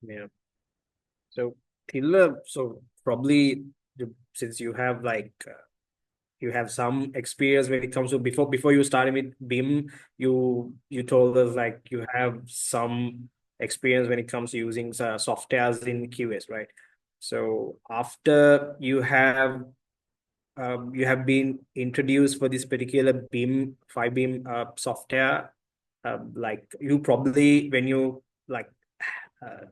Yeah. So, Thilina, so probably since you have you have some experience when it comes to before you started with BIM, you told us like you have some experience when it comes to using softwares in QS, right? So after you have been introduced for this particular BIM 5 BIM software, like you probably when you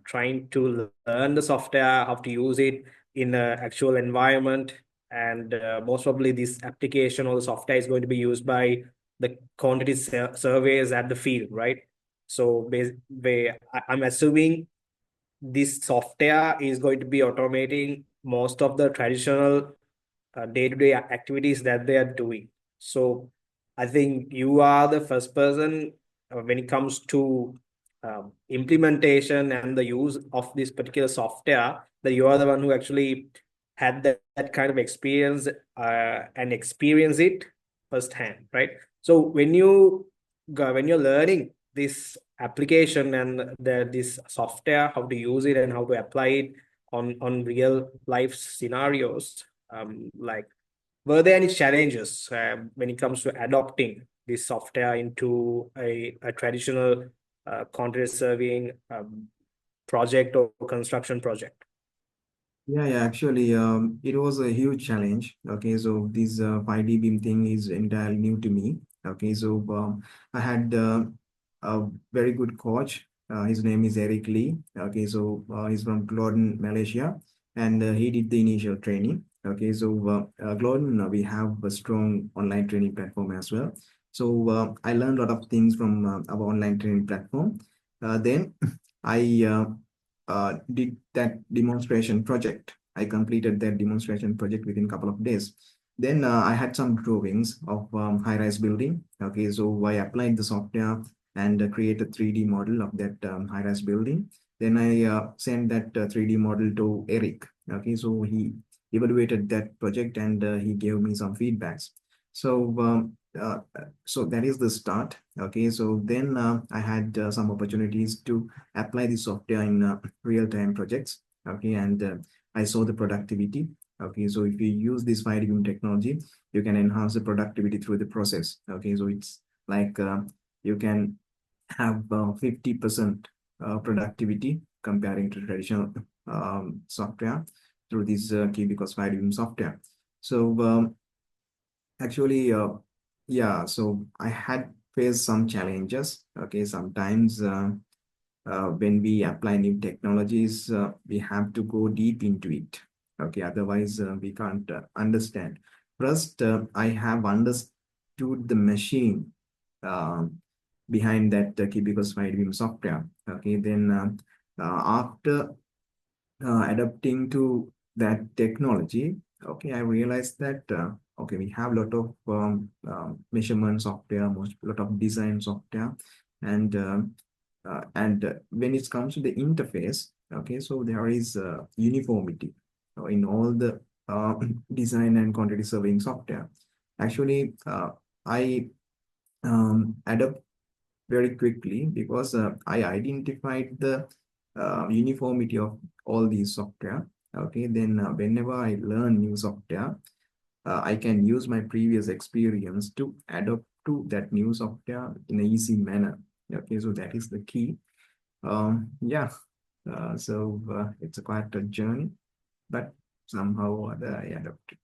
trying to learn the software, how to use it in an actual environment. And most probably this application or the software is going to be used by the quantity surveys at the field, right? So I'm assuming this software is going to be automating most of the traditional day-to-day activities that they are doing. So I think you are the first person when it comes to implementation and the use of this particular software, that you are the one who actually had that kind of experience and experience it firsthand, right? So when you're learning this application and this software, how to use it and how to apply it on real life scenarios, like were there any challenges when it comes to adopting this software into a traditional contract surveying project or construction project? Yeah, actually, it was a huge challenge. Okay, so this 5D beam thing is entirely new to me. Okay, so I had a very good coach. His name is Eric Lee. Okay, so he's from Gordon, Malaysia, and he did the initial training. Okay, so Gordon, we have a strong online training platform as well. So I learned a lot of things from our online training platform. Then I did that demonstration project. I completed that demonstration project within a couple of days. Then I had some drawings of high-rise building. Okay, so I applied the software and create a 3D model of that high-rise building. Then I sent that 3D model to Eric. Okay, so he evaluated that project and he gave me some feedbacks. So so that is the start. Okay, so then I had some opportunities to apply the software in real-time projects. Okay, and I saw the productivity. Okay, so if you use this 5D technology, you can enhance the productivity through the process. Okay, so it's like you can have 50% productivity comparing to traditional software through this key because 5D software. So actually, yeah, so I had faced some challenges. Okay, sometimes when we apply new technologies, we have to go deep into it. Okay, otherwise we can't understand. First, I have understood the machine behind that cubicle smart beam software. Okay, then after adapting to that technology, okay, I realized that okay, we have a lot of measurement software, a lot of design software, and when it comes to the interface, okay, so there is uniformity in all the design and quantity surveying software. Actually, I adapt very quickly because I identified the uniformity of all these software. Okay, then whenever I learn new software, I can use my previous experience to adapt to that new software in an easy manner. Okay, so that is the key. Yeah, so it's a quite a journey, but somehow or other I adapted.